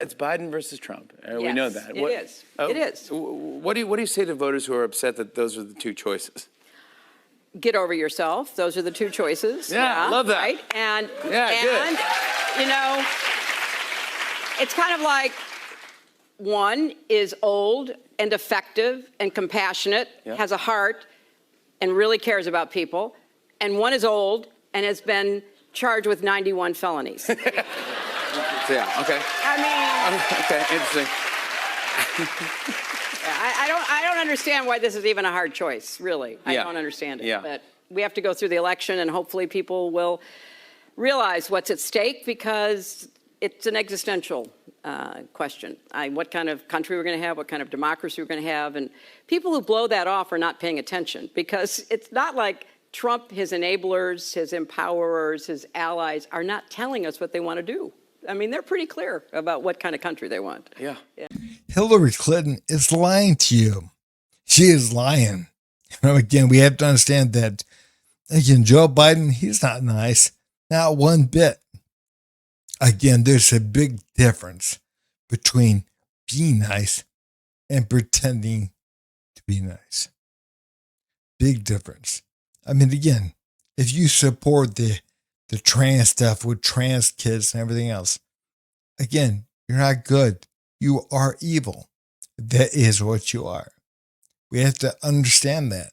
it's Biden versus Trump. We Yes, know that. It is. It is. What do you say to voters who are upset that those are the two choices? Get over yourself. Those are the two choices. Yeah, love that. Right? And good. you know, it's kind of like one is old and effective and compassionate, has a heart, and really cares about people, and one is old and has been charged with 91 felonies. Yeah. Okay. I mean. Okay. Interesting. I don't understand why this is even a hard choice, really. I don't understand it. Yeah. But we have to go through the election, and hopefully people will realize what's at stake, because it's an existential question. What kind of country we're going to have, what kind of democracy we're going to have. And people who blow that off are not paying attention, because it's not like Trump, his enablers, his empowerers, his allies are not telling us what they want to do. I mean, they're pretty clear about what kind of country they want. Yeah. Hillary Clinton is lying to you. She is lying. Again, we have to understand that, again, Joe Biden, he's not nice. Not one bit. Again, there's a big difference between being nice and pretending to be nice. Big difference. I mean, again, if you support the trans stuff with trans kids and everything else, again, you're not good. You are evil. That is what you are. We have to understand that.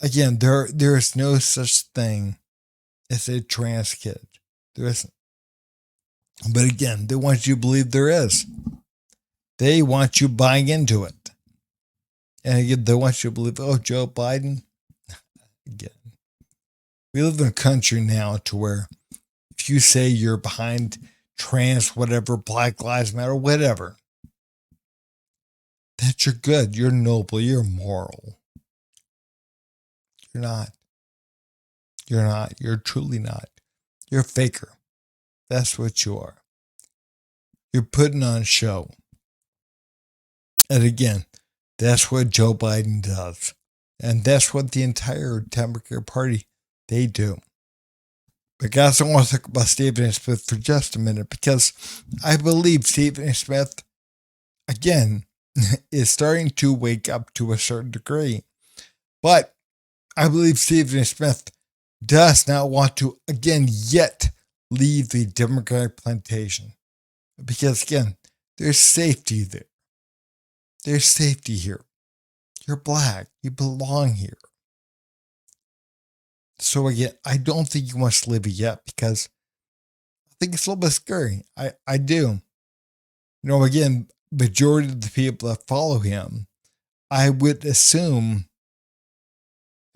Again, there is no such thing as a trans kid. There isn't. But again, they want you to believe there is. They want you buying into it. And again, they want you to believe, oh, Joe Biden. Again, we live in a country now to where if you say you're behind trans, whatever, Black Lives Matter, whatever, that you're good, you're noble, you're moral. You're not. You're not. You're truly not. You're a faker. That's what you are. You're putting on a show. And again, that's what Joe Biden does. And that's what the entire Democratic Party, they do. But guys, I want to talk about Stephen A. Smith for just a minute, because I believe Stephen A. Smith, again, is starting to wake up to a certain degree. But I believe Stephen A. Smith does not want to, again, yet leave the Democratic plantation. Because, again, there's safety there. There's safety here. You're black. You belong here. So again, I don't think he wants to leave it yet, because I think it's a little bit scary. I do. Again, majority of the people that follow him, I would assume,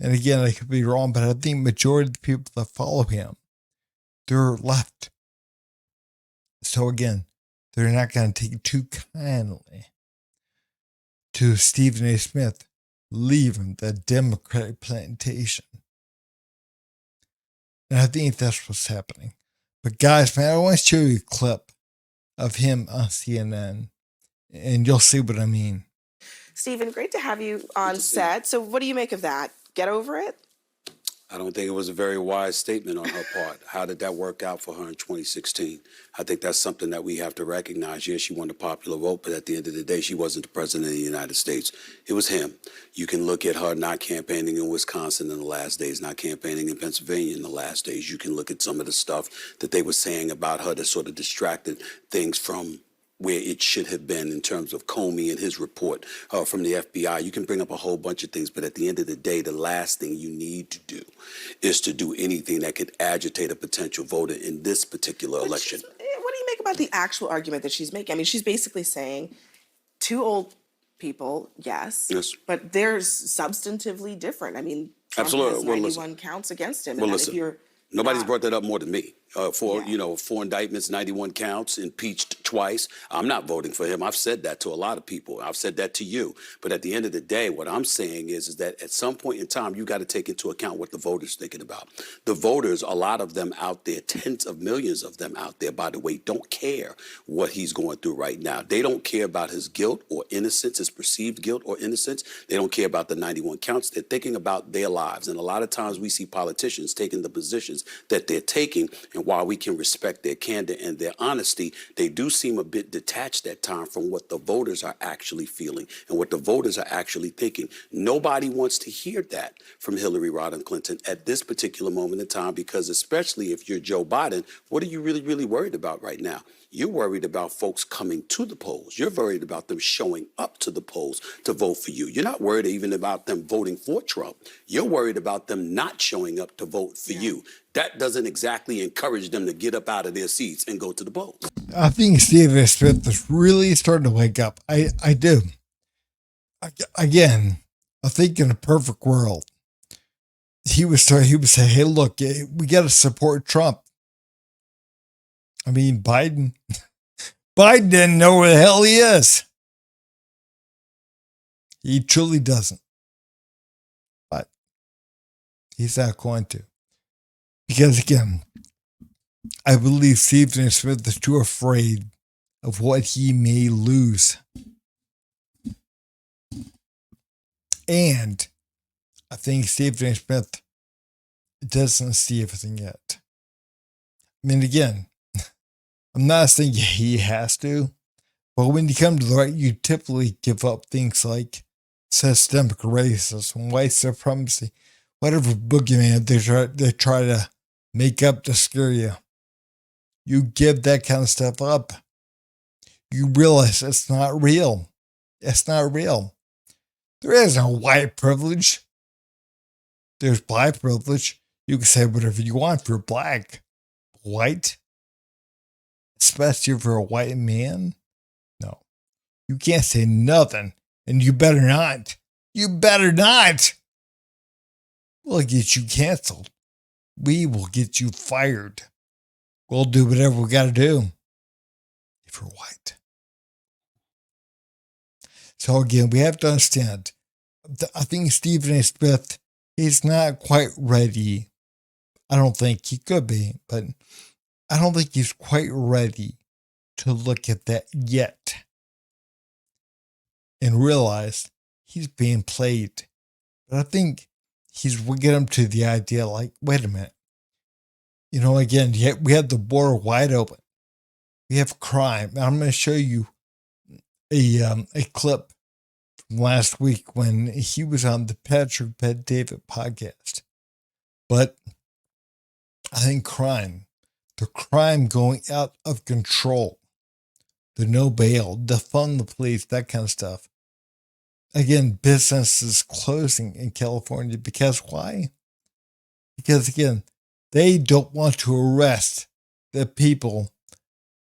and again, I could be wrong, but I think majority of the people that follow him, they're left. So again, they're not going to take it too kindly to Stephen A. Smith leaving the Democratic plantation. And I think that's what's happening. But guys, man, I want to show you a clip of him on CNN, and you'll see what I mean. Stephen, great to have you on set. So what do you make of that? Get over it? I don't think it was a very wise statement on her part. How did that work out for her in 2016? I think that's something that we have to recognize. Yes, she won the popular vote, but at the end of the day, she wasn't the president of the United States. It was him. You can look at her not campaigning in Wisconsin in the last days, not campaigning in Pennsylvania in the last days. You can look at some of the stuff that they were saying about her that sort of distracted things from where it should have been in terms of Comey and his report from the FBI. You can bring up a whole bunch of things, but at the end of the day, the last thing you need to do is to do anything that could agitate a potential voter in this particular election. What do you make about the actual argument that she's making? I mean, she's basically saying two old people, yes, but they're substantively different. I mean, Trump has 91 counts against him. Well, and listen, if you're nobody's brought that up more than me. Four indictments, 91 counts, impeached twice. I'm not voting for him. I've said that to a lot of people. I've said that to you. But at the end of the day, what I'm saying is that at some point in time, you got to take into account what the voters thinking about. The voters, a lot of them out there, tens of millions of them out there, by the way, don't care what he's going through right now. They don't care about his guilt or innocence, his perceived guilt or innocence. They don't care about the 91 counts. They're thinking about their lives. And a lot of times we see politicians taking the positions that they're taking And while we can respect their candor and their honesty, they do seem a bit detached at times from what the voters are actually feeling and what the voters are actually thinking. Nobody wants to hear that from Hillary Rodham Clinton at this particular moment in time, because especially if you're Joe Biden, what are you really worried about right now? You're worried about folks coming to the polls. You're worried about them showing up to the polls to vote for you. You're not worried even about them voting for Trump. You're worried about them not showing up to vote for you. That doesn't exactly encourage them to get up out of their seats and go to the polls. I think Stephen Smith is really starting to wake up. I do. Again, I think in a perfect world, he would say, hey, look, we got to support Trump. I mean, Biden didn't know where the hell he is. He truly doesn't. But he's not going to. Because again, I believe Stephen Smith is too afraid of what he may lose. And I think Stephen Smith doesn't see everything yet. I mean, again, I'm not saying he has to, but when you come to the right, you typically give up things like systemic racism, white supremacy, whatever boogeyman they try to make up to scare you. You give that kind of stuff up. You realize it's not real. It's not real. There is no white privilege. There's black privilege. You can say whatever you want if you're black. White, especially if you're a white man, no. You can't say nothing, and you better not. You better not. We'll get you canceled. We will get you fired. We'll do whatever we got to do if you're white. So again, we have to understand, I think Stephen A. Smith is not quite ready. I don't think he could be, but I don't think he's quite ready to look at that yet and realize he's being played. But I think we'll get him to the idea like, wait a minute. You know, again, we have the border wide open. We have crime. And I'm going to show you a clip from last week when he was on the Patrick Bet-David podcast. But I think the crime going out of control, the no bail, defund the police, that kind of stuff. Again, businesses closing in California because why? Because again, they don't want to arrest the people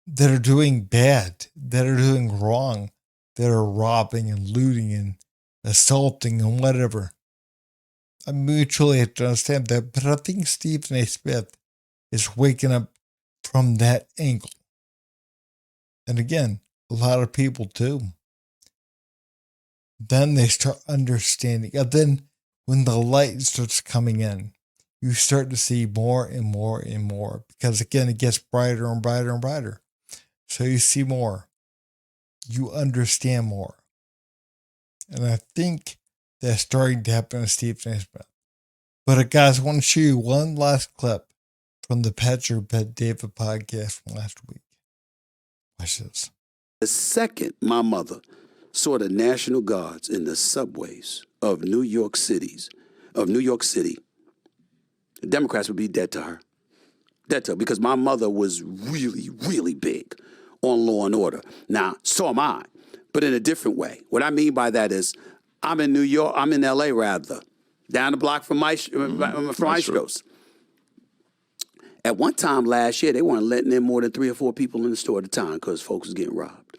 that are doing bad, that are doing wrong, that are robbing and looting and assaulting and whatever. I mean, we truly have to understand that, but I think Stephen A. Smith is waking up from that angle. And again, a lot of people do. Then they start understanding. And then when the light starts coming in, you start to see more and more and more. Because again, it gets brighter and brighter and brighter. So you see more. You understand more. And I think that's starting to happen to Stephen A. Smith. But guys, I want to show you one last clip from the Patrick Bet-David podcast from last week. Watch this. The second my mother saw the National Guards in the subways of New York City, the Democrats would be dead to her. Dead to her, because my mother was really big on law and order. Now, so am I, but in a different way. What I mean by that is, I'm in LA rather, down the block from Maestro's. At one time last year, they weren't letting in more than 3 or 4 people in the store at a time because folks was getting robbed.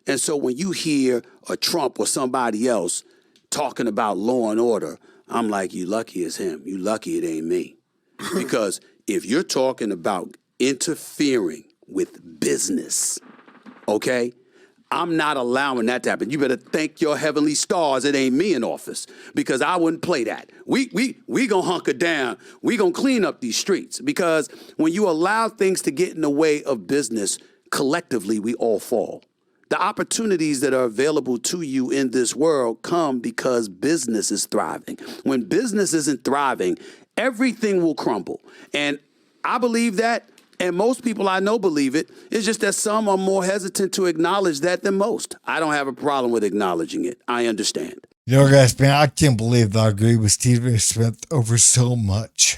And so when you hear a Trump or somebody else talking about law and order, I'm like, you lucky as him. You lucky it ain't me. Because if you're talking about interfering with business, okay, I'm not allowing that to happen. You better thank your heavenly stars it ain't me in office, because I wouldn't play that. We gonna hunker down. We gonna clean up these streets, because when you allow things to get in the way of business, collectively we all fall. The opportunities that are available to you in this world come because business is thriving. When business isn't thriving, everything will crumble. And I believe that And most people I know believe it. It's just that some are more hesitant to acknowledge that than most. I don't have a problem with acknowledging it. I understand. You know, guys, man, I can't believe that I agree with Stephen A. Smith over so much.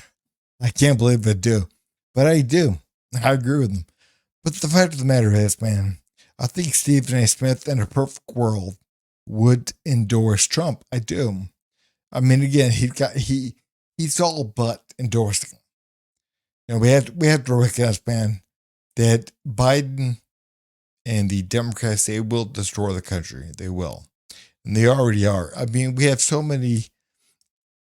I can't believe I do. But I do. I agree with him. But the fact of the matter is, man, I think Stephen A. Smith in a perfect world would endorse Trump. I do. I mean, again, he's all but endorsing. You know, we have to recognize, man, that Biden and the Democrats, they will destroy the country. They will. And they already are. I mean, we have so many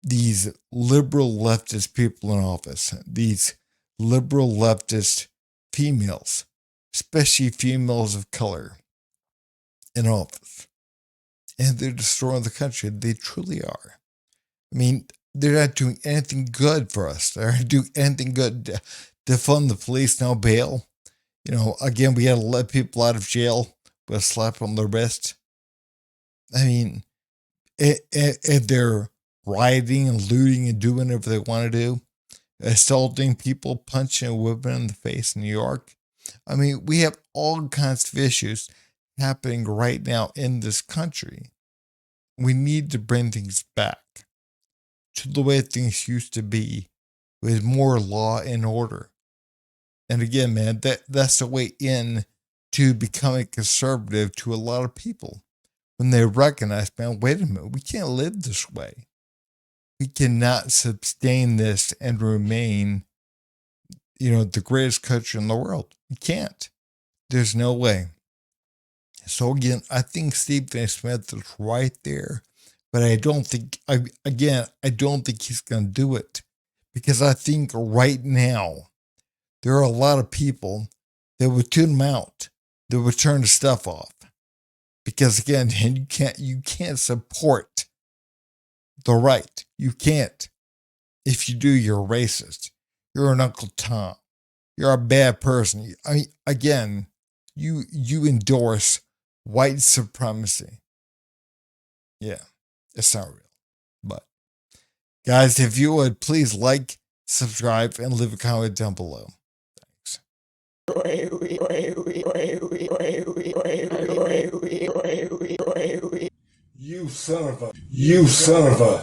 these liberal leftist people in office, these liberal leftist females, especially females of color in office. And they're destroying the country. They truly are. I mean, they're not doing anything good for us. They're not doing anything good to fund the police, no bail. You know, again, we got to let people out of jail with a slap on the wrist. I mean, and they're rioting and looting and doing whatever they want to do, assaulting people, punching women in the face in New York. I mean, we have all kinds of issues happening right now in this country. We need to bring things back to the way things used to be with more law and order. And again, man, that's the way in to becoming conservative to a lot of people. When they recognize, man, wait a minute, we can't live this way. We cannot sustain this and remain, you know, the greatest country in the world. We can't. There's no way. So again, I think Stephen A. Smith is right there, but I don't think, I don't think he's going to do it, because I think right now there are a lot of people that would tune him out, that would turn the stuff off, because again, you can't support the right. You can't. If you do, you're a racist. You're an Uncle Tom. You're a bad person. I mean, again, you endorse white supremacy. Yeah, it's not real. But guys, if you would please like, subscribe, and leave a comment down below. Thanks. You son of a.